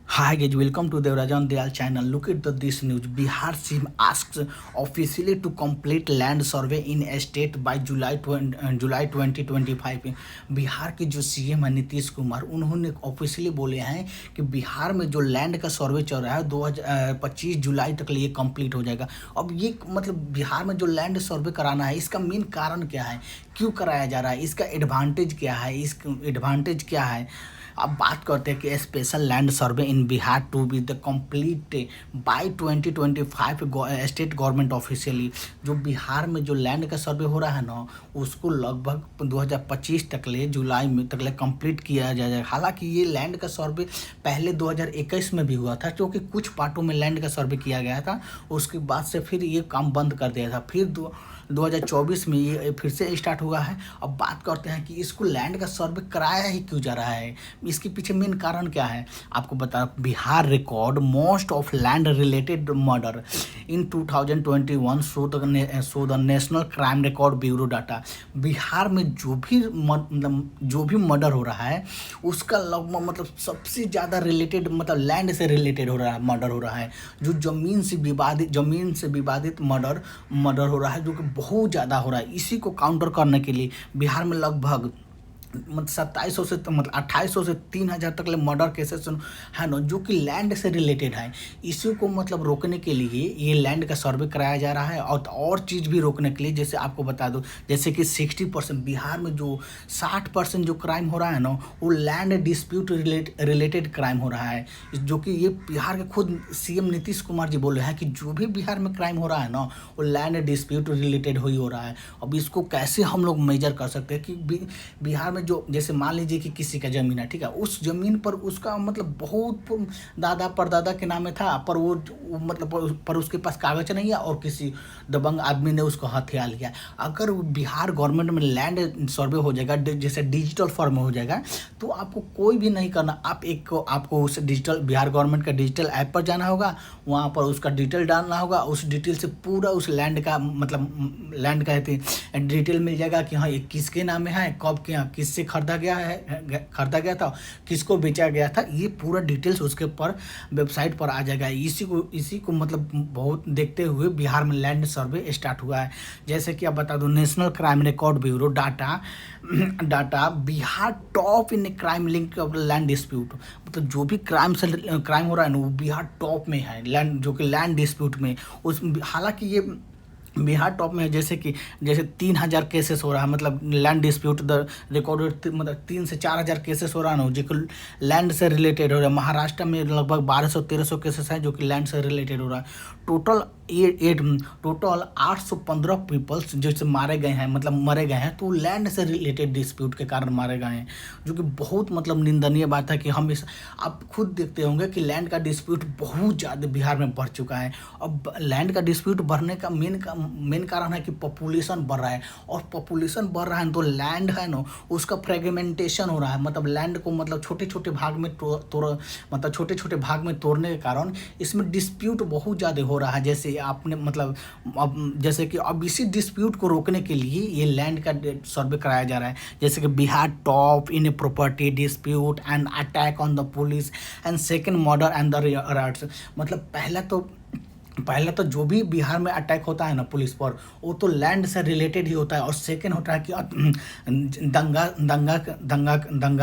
Hi guys, welcome to the Rajan Dayal channel. Look at this news. Bihar CM asks officially to complete land survey in a state by July 2025. Bihar के जो CM है नीतीश कुमार, उन्होंने officially बोले हैं कि बिहार में जो लैंड का सर्वे चल रहा है 2025 जुलाई तक लिए कंप्लीट हो जाएगा। अब ये मतलब बिहार में जो लैंड सर्वे कराना है, इसका मेन कारण क्या है, क्यों कराया जा रहा है, इसका एडवांटेज क्या है, क्या है। अब बात करते हैं कि special land survey in Bihar to be the complete by 2025 state government officially. जो बिहार में जो लैंड का सर्वे हो रहा है ना, उसको लगभग 2025 तक ले जुलाई में तक ले कंप्लीट किया जाएगा। हालांकि ये लैंड का सर्वे पहले 2021 में भी हुआ था, क्योंकि कुछ पार्टों में लैंड का सर्वे किया गया था। उसके बाद से फिर ये काम बंद कर दिया था। फिर 2024 में ये फिर से स्टार्ट हुआ है। अब बात करते हैं कि इसको लैंड का सर्वे कराया ही क्यों जा रहा है, इसके पीछे मेन कारण क्या है। आपको बता, Bihar record most of land related murder in 2021 so the national crime record bureau data. Bihar में जो भी मर्डर हो रहा है, उसका लगभग मतलब सबसे ज़्यादा रिलेटेड मतलब लैंड से रिलेटेड हो रहा है, मर्डर हो रहा है। जो ज़मीन से विवादित मर्डर हो रहा है, जो कि बहुत ज़्यादा हो रहा है। इसी को काउंटर करने के लिए बिहार में लगभग मतलब 2700 से मतलब 2800 से 3000 तक ले मर्डर केसेस है ना, जो कि लैंड से रिलेटेड है। इसी को मतलब रोकने के लिए ये लैंड का सर्वे कराया जा रहा है। और चीज़ भी रोकने के लिए, जैसे आपको बता दो, जैसे कि 60% बिहार में जो 60% जो क्राइम हो रहा है ना, वो लैंड डिस्प्यूट रिलेटेड क्राइम हो रहा है। जो कि ये बिहार के खुद सीएम नीतीश कुमार जी बोले हैं कि जो भी बिहार में क्राइम हो रहा है ना, वो लैंड डिस्प्यूट रिलेटेड हो रहा है। अब इसको कैसे हम लोग मेजर कर सकते हैं कि बिहार में जो, जैसे मान लीजिए कि किसी का ज़मीन है, ठीक है, उस ज़मीन पर उसका मतलब बहुत दादा परदादा के नाम में था, पर वो मतलब पर उसके पास कागज नहीं है और किसी दबंग आदमी ने उसको हथिया लिया। अगर बिहार गवर्नमेंट में लैंड सर्वे हो जाएगा, जैसे डिजिटल फॉर्म में हो जाएगा, तो आपको कोई भी नहीं करना। आपको उस डिजिटल बिहार गवर्नमेंट का डिजिटल ऐप पर जाना होगा, वहाँ पर उसका डिटेल डालना होगा। उस डिटेल से पूरा उस लैंड का मतलब लैंड का डिटेल मिल जाएगा कि हाँ ये किसके नाम में है, कब क्या किससे खरीदा गया था, किसको बेचा गया था, ये पूरा डिटेल्स उसके पर वेबसाइट पर आ जाएगा। इसी को मतलब बहुत देखते हुए बिहार में लैंड सर्वे स्टार्ट हुआ है। जैसे कि आप बता दो, national crime record bureau data Bihar top in crime link of land dispute. मतलब जो भी क्राइम हो रहा है ना, वो बिहार टॉप में है, लैंड जो कि लैंड डिस्प्यूट में। उस हालांकि ये बिहार टॉप में है। जैसे 3000 केसेस हो रहा है, मतलब लैंड डिस्प्यूट द रिकॉर्डेड, मतलब 3 से 4000 केसेस हो रहा है ना, जो कि लैंड से रिलेटेड हो रहा है। महाराष्ट्र में लगभग 1200-1300 केसेस हैं जो कि लैंड से रिलेटेड हो रहा है। टोटल 815 पीपल्स जैसे मारे गए हैं, मतलब मरे गए हैं, तो लैंड से रिलेटेड डिस्प्यूट के कारण मारे गए हैं, जो कि बहुत मतलब निंदनीय बात है। कि हम आप खुद देखते होंगे कि लैंड का डिस्प्यूट बहुत ज़्यादा बिहार में बढ़ चुका है। अब लैंड का डिस्प्यूट बढ़ने का मेन कारण है कि पॉपुलेशन बढ़ रहा है, और पॉपुलेशन बढ़ रहा है तो लैंड है ना, उसका फ्रेगमेंटेशन हो रहा है। मतलब लैंड को मतलब छोटे छोटे भाग में तोड़ने के कारण इसमें डिस्प्यूट बहुत ज़्यादा हो रहा है। जैसे आपने मतलब अब जैसे कि अब इसी डिस्प्यूट को रोकने के लिए ये लैंड का सर्वे कराया जा रहा है। जैसे कि Bihar top in a property dispute and attack on the police and second murder and the rights. मतलब पहला तो जो भी बिहार में अटैक होता है ना पुलिस पर, वो तो लैंड से रिलेटेड ही होता है। और सेकंड होता है कि दंगा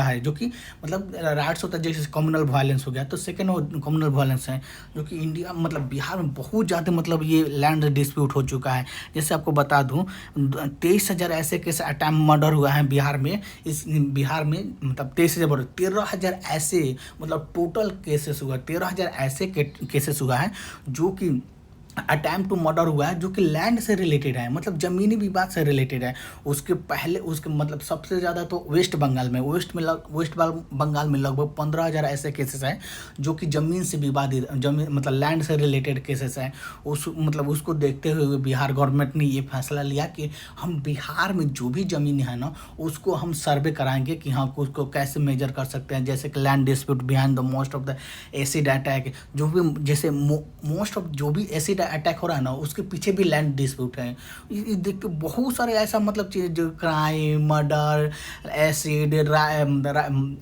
है, जो कि मतलब राइट्स होता है। जैसे कम्युनल वायलेंस हो गया, तो सेकंड कम्युनल वायलेंस है, जो कि इंडिया मतलब बिहार में बहुत ज़्यादा मतलब ये लैंड डिस्प्यूट हो चुका है। जैसे आपको बता दूँ, 23,000 ऐसे केस अटैम्प मर्डर हुआ है बिहार में। बिहार में मतलब 23,000, 13,000 ऐसे मतलब टोटल केसेस हुआ, 13,000 ऐसे केसेस हुआ है जो कि अटैम्प्ट टू मर्डर हुआ है, जो कि लैंड से रिलेटेड है, मतलब ज़मीनी विवाद से रिलेटेड है। उसके मतलब सबसे ज़्यादा तो वेस्ट बंगाल में लगभग 15,000 ऐसे केसेस हैं जो कि ज़मीन से विवादित, जमीन मतलब लैंड से रिलेटेड केसेस हैं। उसको देखते हुए बिहार गवर्नमेंट ने ये फैसला लिया कि हम बिहार में जो भी ज़मीन है ना, उसको हम सर्वे कराएंगे कि हाँ उसको कैसे मेजर कर सकते हैं। जैसे कि land dispute behind the most of the acid attack, जो भी जैसे मोस्ट ऑफ जो भी एसिड अटैक हो रहा है ना, उसके पीछे भी लैंड डिस्प्यूट है। ये देख के बहुत सारे ऐसा मतलब चीज़ जो क्राइम, मर्डर, एसिड,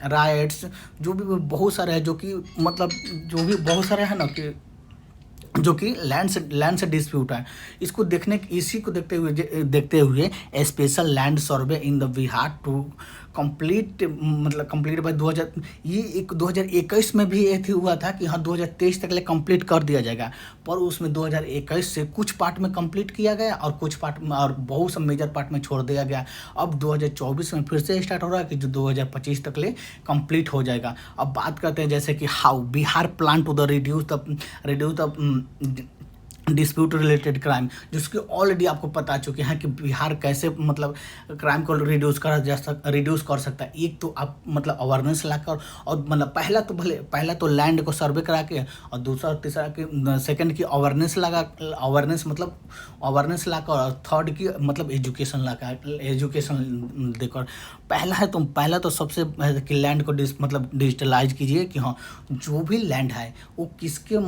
राइट्स, जो भी बहुत सारे हैं, जो कि मतलब जो भी बहुत सारे हैं ना कि जो कि लैंड से डिस्प्यूट है। इसको देखने इसी को देखते हुए special land survey in the Bihar to complete by 2000, ये एक 2021 में भी ये थी हुआ था कि हाँ 2023 तक ले कंप्लीट कर दिया जाएगा, पर उसमें 2021 से कुछ पार्ट में कंप्लीट किया गया और कुछ पार्ट में और बहुत सब मेजर पार्ट में छोड़ दिया गया। अब 2024 में फिर से स्टार्ट हो रहा है कि जो 2025 तक ले कंप्लीट हो जाएगा। अब बात करते हैं जैसे कि how Bihar plan to the reduce the dispute related crime, जिसके ऑलरेडी आपको पता चुके हैं कि बिहार कैसे मतलब क्राइम को रिड्यूस कर सकता है। एक तो आप मतलब अवेयरनेस लाकर, और मतलब पहला तो लैंड को सर्वे करा के, और दूसरा तीसरा कि सेकंड की अवेयरनेस लाकर, और थर्ड की मतलब एजुकेशन देकर। पहला तो सबसे कि लैंड को मतलब डिजिटलाइज कीजिए कि हाँ जो भी लैंड है वो किसके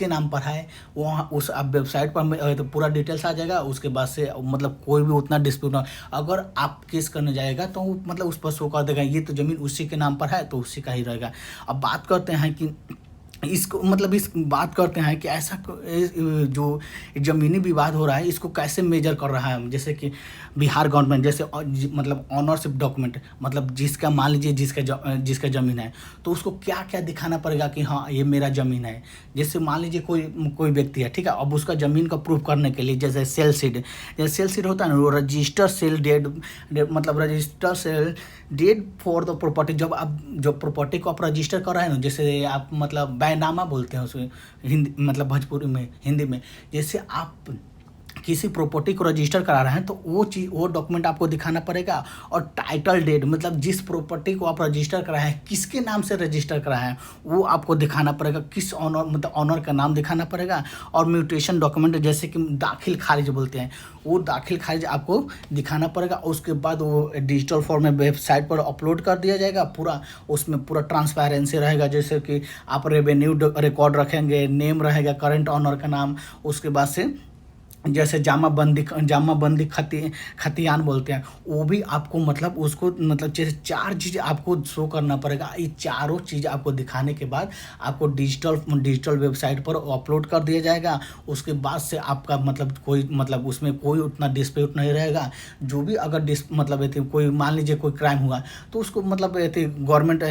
नाम पर है, वहाँ उस आप वेबसाइट पर तो पूरा डिटेल्स आ जाएगा। उसके बाद से मतलब कोई भी उतना डिस्प्यूट ना, अगर आप केस करने जाएगा तो मतलब उस पर शो कर देगा ये तो ज़मीन उसी के नाम पर है तो उसी का ही रहेगा। अब बात करते हैं कि बात करते हैं कि ऐसा जो ज़मीनी विवाद हो रहा है इसको कैसे मेजर कर रहा है। जैसे कि बिहार गवर्नमेंट जैसे मतलब ऑनरशिप डॉक्यूमेंट, मतलब जिसका मान लीजिए जिसका ज़मीन है तो उसको क्या क्या दिखाना पड़ेगा कि हाँ ये मेरा ज़मीन है। जैसे मान लीजिए कोई व्यक्ति है, ठीक है, अब उसका ज़मीन का प्रूफ करने के लिए जैसे सेल सीड होता है ना, वो रजिस्टर सेल डेड मतलब register sale deed for the property. जब आप जो प्रॉपर्टी को आप रजिस्टर कर रहे हैं ना, जैसे आप मतलब बैनामा बोलते हैं उसमें हिंदी मतलब भोजपुरी में, हिंदी में, जैसे आप किसी प्रॉपर्टी को रजिस्टर करा रहे हैं तो वो डॉक्यूमेंट आपको दिखाना पड़ेगा। और टाइटल डेड मतलब जिस प्रॉपर्टी को आप रजिस्टर कराए हैं किसके नाम से रजिस्टर कराए हैं वो आपको दिखाना पड़ेगा, किस ऑनर मतलब ऑनर का नाम दिखाना पड़ेगा। और म्यूटेशन डॉक्यूमेंट जैसे कि दाखिल खारिज बोलते हैं, वो दाखिल खारिज आपको दिखाना पड़ेगा। उसके बाद वो डिजिटल फॉर्म में वेबसाइट पर अपलोड कर दिया जाएगा। उसमें पूरा ट्रांसपेरेंसी रहेगा, जैसे कि आप रेवेन्यू रिकॉर्ड रखेंगे, नेम रहेगा करंट ऑनर का नाम। उसके बाद से जैसे जामाबंदी खतियान बोलते हैं, वो भी आपको मतलब उसको मतलब जैसे 4 चीज़ आपको शो करना पड़ेगा। ये चारों चीज़ आपको दिखाने के बाद आपको डिजिटल वेबसाइट पर अपलोड कर दिया जाएगा। उसके बाद से आपका मतलब उसमें कोई उतना डिस्प्यूट नहीं रहेगा। जो भी अगर मतलब कोई मान लीजिए कोई क्राइम हुआ तो उसको मतलब गवर्नमेंट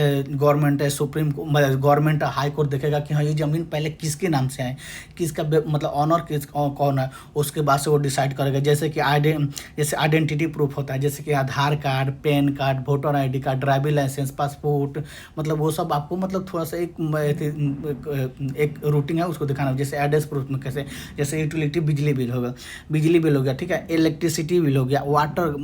गवर्नमेंट हाई कोर्ट देखेगा कि हाँ ये ज़मीन पहले किसके नाम से है, किसका मतलब ऑनर कौन है। उसके बाद से वो डिसाइड करेगा। जैसे कि आइडेंटिटी प्रूफ होता है, जैसे कि Aadhaar card, PAN card, voter ID card, driving licence, passport, मतलब वो सब आपको मतलब थोड़ा सा एक रूटीन है उसको दिखाना। जैसे एड्रेस प्रूफ में कैसे, जैसे यूटिलिटी बिजली बिल हो गया, ठीक है, इलेक्ट्रिसिटी बिल हो गया, वाटर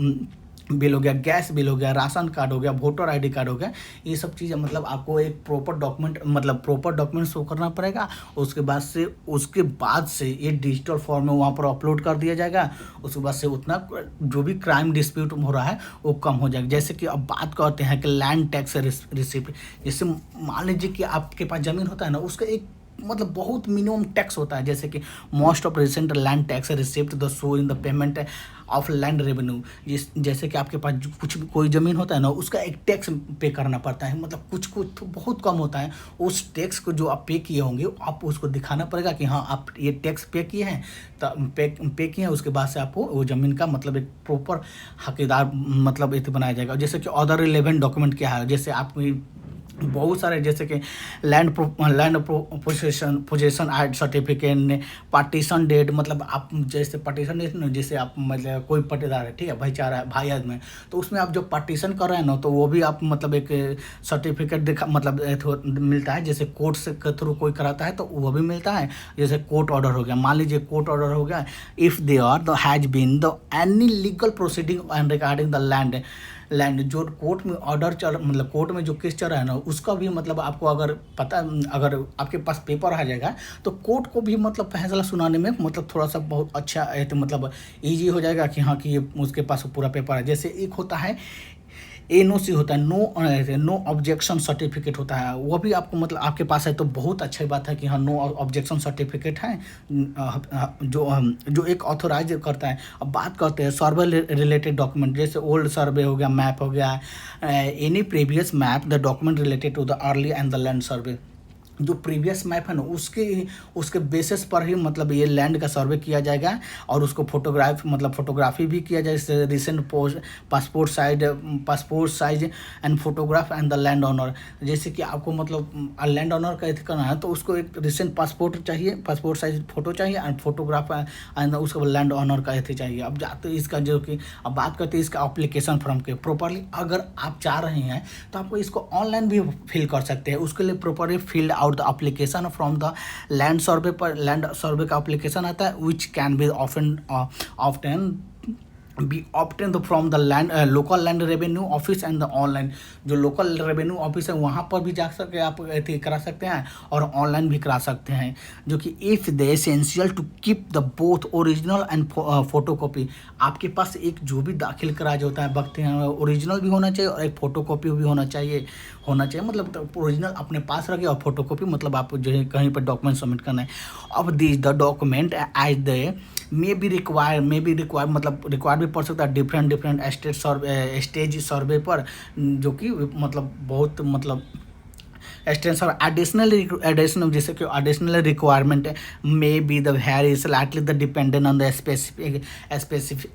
बिल हो गया, गैस बिल हो गया, राशन कार्ड हो गया, वोटर आईडी कार्ड हो गया। ये सब चीज़ें मतलब आपको एक प्रॉपर डॉक्यूमेंट शो करना पड़ेगा। उसके बाद से ये डिजिटल फॉर्म में वहाँ पर अपलोड कर दिया जाएगा। उसके बाद से उतना जो भी क्राइम डिस्प्यूट हो रहा है वो कम हो जाएगा। जैसे कि अब बात करते हैं कि लैंड टैक्स रिसिप्ट। जैसे मान लीजिए कि आपके पास ज़मीन होता है ना, उसका एक मतलब बहुत मिनिमम टैक्स होता है। जैसे कि most of recent land tax receipt the show in the payment of land revenue. जैसे कि आपके पास कोई ज़मीन होता है ना, उसका एक टैक्स पे करना पड़ता है, मतलब कुछ तो बहुत कम होता है। उस टैक्स को जो आप पे किए होंगे आप उसको दिखाना पड़ेगा कि हाँ आप ये टैक्स पे किए हैं, पे किए हैं। उसके बाद से आपको वो ज़मीन का मतलब एक प्रॉपर हकदार मतलब बनाया जाएगा। जैसे कि अदर रिलेवेंट डॉक्यूमेंट क्या है, जैसे आप बहुत सारे जैसे कि land possession art certificate, partition deed, मतलब आप जैसे पार्टीशन डेट ना, जैसे आप मतलब कोई पट्टेदार है, ठीक है, भाईचारा है, भाई आदमी, तो उसमें आप जो पार्टीशन कर रहे हैं ना तो वो भी आप मतलब एक सर्टिफिकेट मिलता है। जैसे कोर्ट से के थ्रू कोई कराता है तो वो भी मिलता है। जैसे कोर्ट ऑर्डर हो गया, मान लीजिए कोर्ट ऑर्डर हो गया, if they are has been the any legal proceeding and regarding the land जो कोर्ट में मतलब कोर्ट में जो केस चल रहा है ना, उसका भी मतलब आपको अगर आपके पास पेपर आ जाएगा तो कोर्ट को भी मतलब फैसला सुनाने में मतलब थोड़ा सा बहुत अच्छा मतलब ईजी हो जाएगा कि हाँ कि ये उसके पास पूरा पेपर है। जैसे एक होता है एनओसी होता है, नो ऑब्जेक्शन सर्टिफिकेट होता है, वो भी आपको मतलब आपके पास है तो बहुत अच्छी बात है कि हाँ नो ऑब्जेक्शन सर्टिफिकेट है। जो एक ऑथोराइज करता है। अब बात करते हैं सर्वे रिलेटेड डॉक्यूमेंट, जैसे ओल्ड सर्वे हो गया, मैप हो गया, any previous map the document related to the early and the land survey. जो प्रीवियस मैप है ना उसके बेसिस पर ही मतलब ये लैंड का सर्वे किया जाएगा, और उसको फोटोग्राफी भी किया जाए, जैसे recent post passport size and photograph and the land owner. जैसे कि आपको मतलब लैंड ऑनर का करना है तो उसको एक रिसेंट पासपोर्ट चाहिए, पासपोर्ट साइज फोटो चाहिए एंड फोटोग्राफ एंड उसको लैंड ऑनर का चाहिए। अब जाते इसका जो कि अब बात करते हैं इसका एप्लीकेशन फॉर्म के प्रॉपरली, अगर आप चाह रहे हैं तो आपको इसको ऑनलाइन भी फिल कर सकते हैं। उसके लिए properly filled out the application from the land survey पर लैंड सर्वे का एप्लीकेशन आता है, which can be often be obtain from the land local land revenue office and the online. जो लोकल रेवेन्यू ऑफिस है वहाँ पर भी जा सके आप करा सकते हैं और ऑनलाइन भी करा सकते हैं। जो कि if the essential to keep the both original and photo copy, आपके पास एक जो भी दाखिल करा जो होता है वक्त ओरिजिनल भी होना चाहिए और एक फ़ोटो कॉपी भी होना चाहिए मतलब ओरिजिनल अपने पास रखे और फोटो कॉपी मतलब आप जो है कहीं पर डॉक्यूमेंट सबमिट करना है। अब this the document as the may be require मतलब रिक्वायर भी पड़ सकता है डिफरेंट स्टेज सर्वे पर, जो कि मतलब बहुत मतलब एक्सटेंशन एडिशनल जैसे कि additional requirement may be the very slightly the dependent on the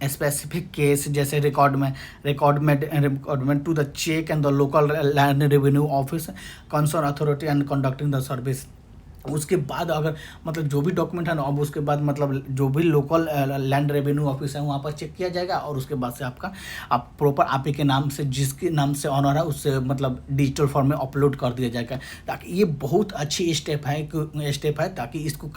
specific case, जैसे रिकॉर्डमेंट to the check and the local land revenue office concern authority and conducting the service. उसके बाद अगर मतलब जो भी डॉक्यूमेंट है ना, अब उसके बाद मतलब जो भी लोकल लैंड रेवेन्यू ऑफिस है वहाँ पर चेक किया जाएगा, और उसके बाद से आप प्रॉपर आप ही के नाम से जिसके नाम से ऑनर है उससे मतलब डिजिटल फॉर्म में अपलोड कर दिया जाएगा। ताकि ये बहुत अच्छी स्टेप है ताकि इसको